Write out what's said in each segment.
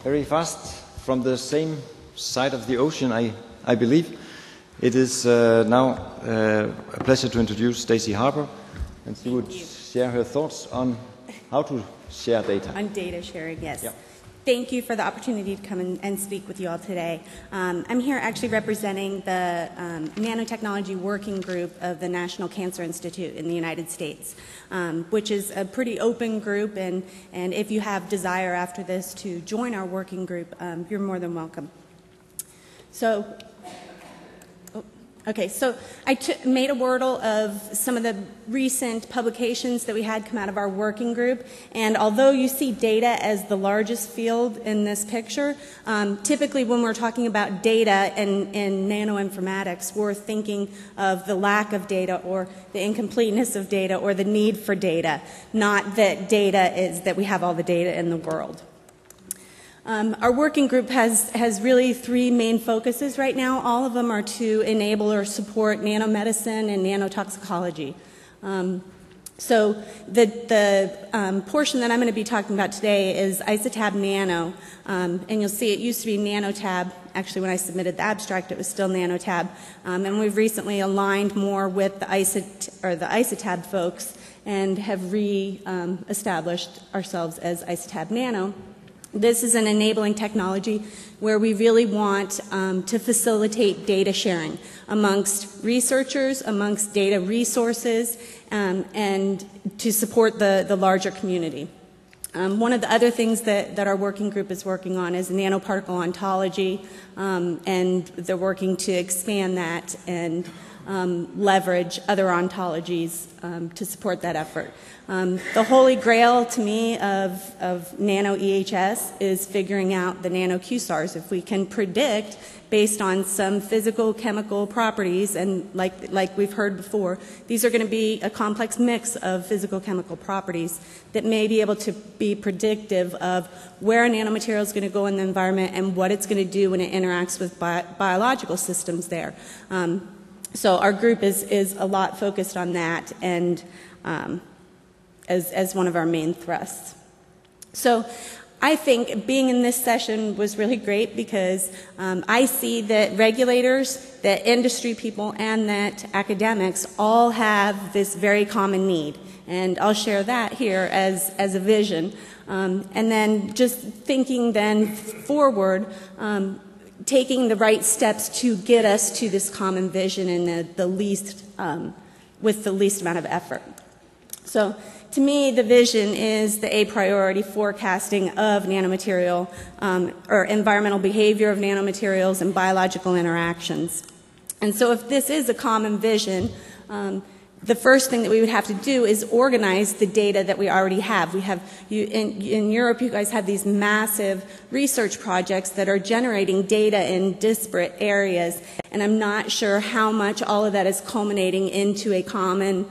very fast from the same side of the ocean, I believe. It is now a pleasure to introduce Stacey Harper, and she would share her thoughts on how to share data. On data sharing, yes. Yep. Thank you for the opportunity to come and speak with you all today. I'm here actually representing the Nanotechnology Working Group of the National Cancer Institute in the United States, which is a pretty open group, and if you have desire after this to join our working group, you're more than welcome. So, okay, so I made a Wordle of some of the recent publications that we had come out of our working group, and although you see data as the largest field in this picture, typically when we're talking about data in nanoinformatics, we're thinking of the lack of data or the incompleteness of data or the need for data, not that data is that we have all the data in the world. Our working group has really three main focuses right now. All of them are to enable or support nanomedicine and nanotoxicology. So the portion that I'm going to be talking about today is ISA-TAB-Nano, and you'll see it used to be Nano-Tab. Actually, when I submitted the abstract, it was still Nano-Tab, and we've recently aligned more with the ISA-TAB folks and have re-established ourselves as ISA-TAB-Nano. This is an enabling technology where we really want to facilitate data sharing amongst researchers, amongst data resources, and to support the larger community. One of the other things that our working group is working on is nanoparticle ontology, and they're working to expand that and leverage other ontologies to support that effort. The holy grail to me of nano EHS is figuring out the nano QSARs. If we can predict based on some physical chemical properties, and like we've heard before, these are going to be a complex mix of physical chemical properties that may be able to be predictive of where a nanomaterial is going to go in the environment and what it's going to do when it interacts with biological systems there. So our group is a lot focused on that, and as one of our main thrusts. So I think being in this session was really great because I see that regulators, that industry people, and that academics all have this very common need. And I'll share that here as a vision. And then just thinking then forward, taking the right steps to get us to this common vision in with the least amount of effort. So to me, the vision is the a priority forecasting of nanomaterial or environmental behavior of nanomaterials and biological interactions. And so if this is a common vision, the first thing that we would have to do is organize the data that we already have. We have, in Europe, you guys have these massive research projects that are generating data in disparate areas, and I'm not sure how much all of that is culminating into a common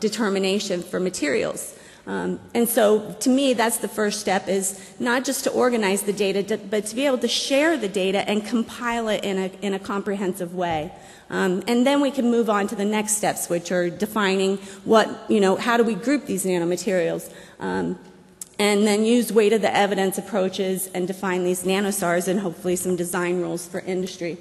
determination for materials. And so to me, that's the first step, is not just to organize the data, but to be able to share the data and compile it in a comprehensive way. And then we can move on to the next steps, which are defining how do we group these nanomaterials, and then use weight of the evidence approaches and define these nanosars and hopefully some design rules for industry.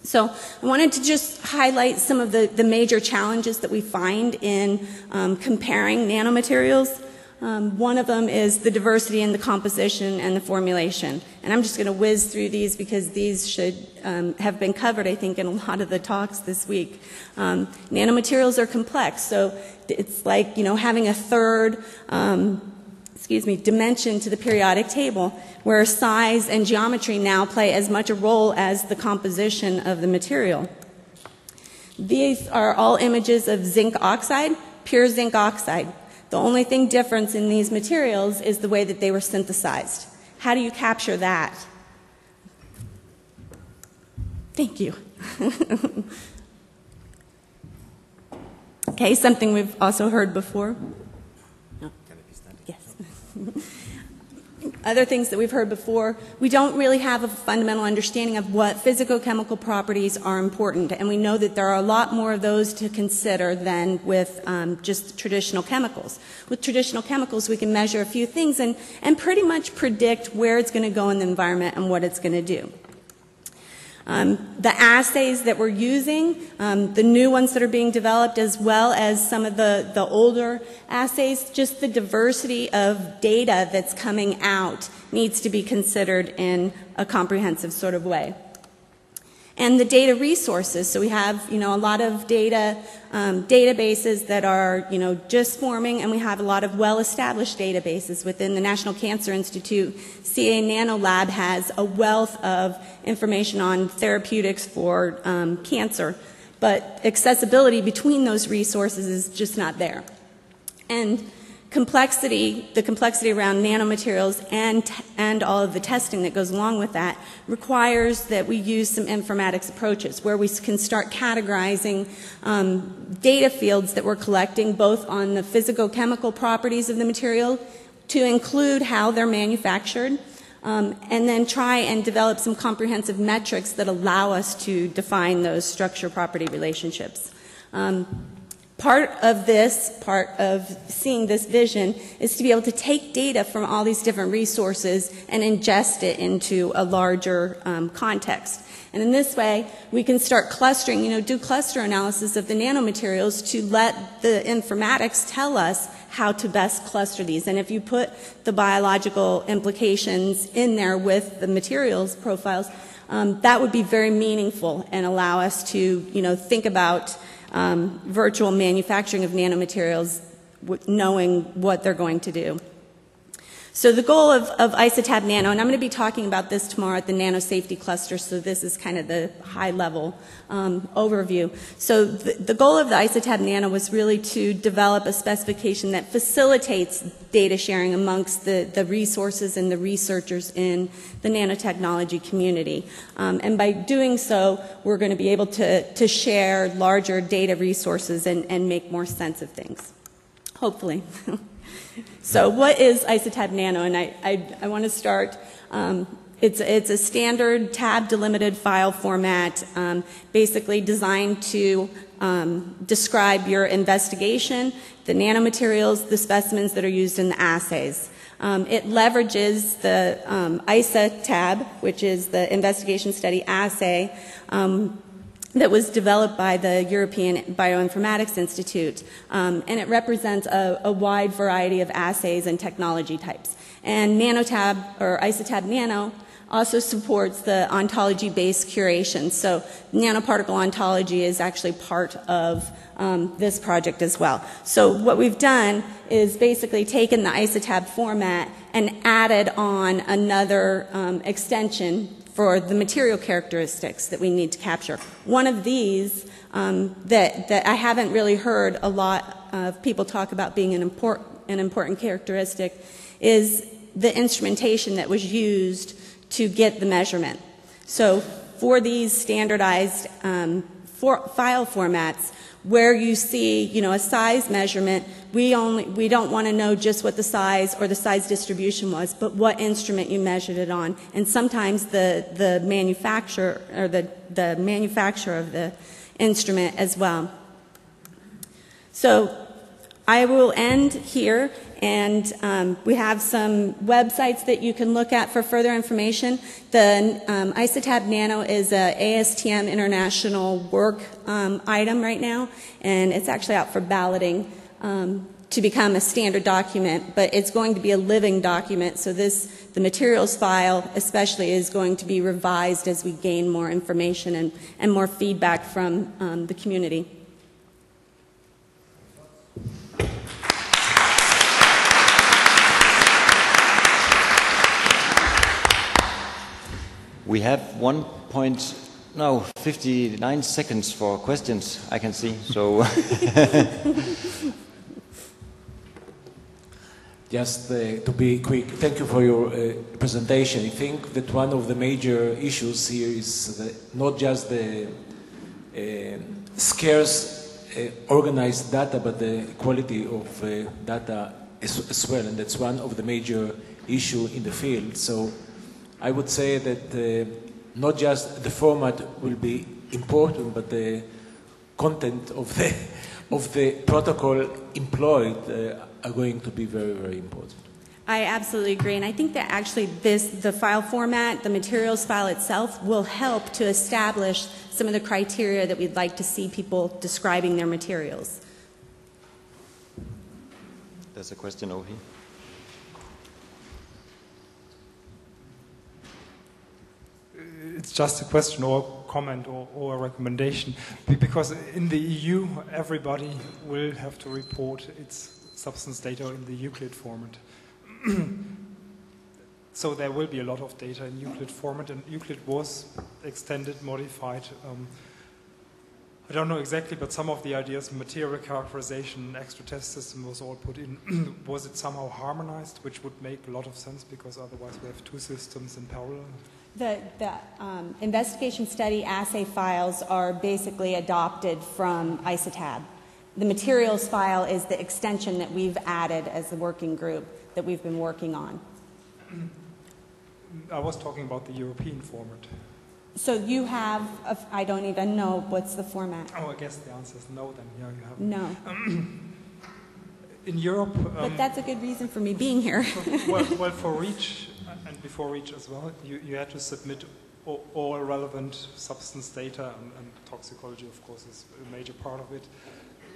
So I wanted to just highlight some of the major challenges that we find in comparing nanomaterials. One of them is the diversity in the composition and the formulation. And I'm just going to whiz through these because these should have been covered, I think, in a lot of the talks this week. Nanomaterials are complex, so it's like, having a third dimension to the periodic table, where size and geometry now play as much a role as the composition of the material. These are all images of zinc oxide, pure zinc oxide. The only thing different in these materials is the way that they were synthesized. How do you capture that? Thank you. Okay, something we've also heard before. Yes. Other things that we've heard before, we don't really have a fundamental understanding of what physicochemical properties are important, and we know that there are a lot more of those to consider than with just traditional chemicals. With traditional chemicals, we can measure a few things and pretty much predict where it's going to go in the environment and what it's going to do. The assays that we're using, the new ones that are being developed, as well as some of the older assays, just the diversity of data that's coming out needs to be considered in a comprehensive sort of way. And the data resources, so we have, a lot of databases that are, just forming, and we have a lot of well-established databases within the National Cancer Institute. CA-Nano Lab has a wealth of information on therapeutics for cancer, but accessibility between those resources is just not there. And the complexity around nanomaterials and all of the testing that goes along with that requires that we use some informatics approaches where we can start categorizing data fields that we're collecting both on the physicochemical properties of the material to include how they're manufactured, and then try and develop some comprehensive metrics that allow us to define those structure-property relationships. Part of seeing this vision is to be able to take data from all these different resources and ingest it into a larger context. And in this way, we can start clustering, do cluster analysis of the nanomaterials to let the informatics tell us how to best cluster these. And if you put the biological implications in there with the materials profiles, that would be very meaningful and allow us to, think about virtual manufacturing of nanomaterials, knowing what they're going to do. So the goal of ISA-TAB-Nano, and I'm going to be talking about this tomorrow at the Nano Safety Cluster, so this is kind of the high-level overview. So the goal of the ISA-TAB-Nano was really to develop a specification that facilitates data sharing amongst the resources and the researchers in the nanotechnology community. And by doing so, we're going to be able to share larger data resources and make more sense of things, hopefully. So what is ISA-TAB-Nano? And I want to start, it's a standard tab-delimited file format, basically designed to describe your investigation, the nanomaterials, the specimens that are used in the assays. It leverages the ISA-TAB, which is the investigation study assay, that was developed by the European Bioinformatics Institute, and it represents a wide variety of assays and technology types. And NanoTab, or ISA-TAB-Nano, also supports the ontology-based curation. So nanoparticle ontology is actually part of this project as well. So what we've done is basically taken the ISA-TAB format and added on another extension for the material characteristics that we need to capture. One of these that I haven't really heard a lot of people talk about being an important characteristic is the instrumentation that was used to get the measurement. So for these standardized file formats, where you see, a size measurement, we don't want to know just what the size or the size distribution was, but what instrument you measured it on. And sometimes the manufacturer or the manufacturer of the instrument as well. So I will end here, and we have some websites that you can look at for further information. The ISA-TAB-Nano is a ASTM international work item right now, and it's actually out for balloting to become a standard document, but it's going to be a living document, so the materials file especially is going to be revised as we gain more information and more feedback from the community. We have 59 seconds for questions, I can see. So just to be quick, thank you for your presentation. I think that one of the major issues here is not just the scarce organized data, but the quality of data as well, and that's one of the major issue in the field. So I would say that not just the format will be important, but the content of the protocol employed are going to be very, very important. I absolutely agree, and I think that actually the file format, the materials file itself, will help to establish some of the criteria that we'd like to see people describing their materials. There's a question over here. It's just a question or a comment or a recommendation, because in the EU everybody will have to report its substance data in the Euclid format. So there will be a lot of data in Euclid format, and Euclid was extended, modified. I don't know exactly, but some of the ideas, material characterization, extra test system was all put in. Was it somehow harmonized, which would make a lot of sense, because otherwise we have two systems in parallel? The investigation study assay files are basically adopted from ISA-TAB. The materials file is the extension that we've added as the working group that we've been working on. I was talking about the European format. So you have, I don't even know what's the format. Oh, I guess the answer is no then. Yeah, you have. No. In Europe... but that's a good reason for me being here. well, for REACH, and before REACH as well, you had to submit all relevant substance data, and toxicology, of course, is a major part of it,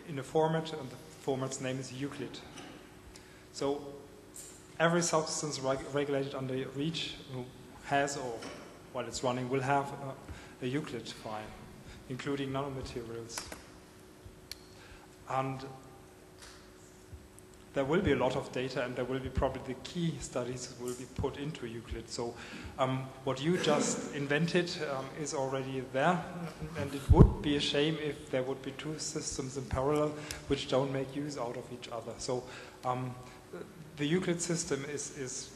in a format, and the format's name is Euclid. So every substance regulated under REACH has, or while it's running, will have a Euclid file, including nanomaterials. And there will be a lot of data, and there will be probably the key studies will be put into Euclid. So what you just invented is already there, and it would be a shame if there would be two systems in parallel which don't make use out of each other. So the Euclid system is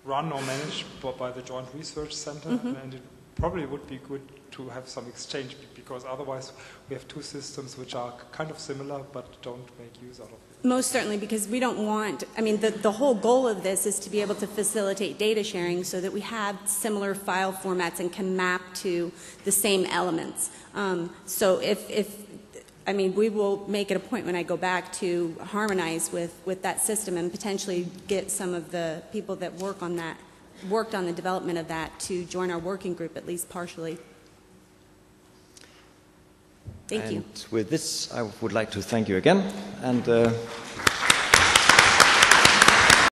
run or managed by the Joint Research Center, and it probably would be good to have some exchange, because otherwise we have two systems which are kind of similar but don't make use out of it. Most certainly, because we don't want, I mean, the whole goal of this is to be able to facilitate data sharing so that we have similar file formats and can map to the same elements. So I mean, we will make it a point when I go back to harmonize with that system and potentially get some of the people that worked on the development of that to join our working group, at least partially. Thank you. And with this, I would like to thank you again. And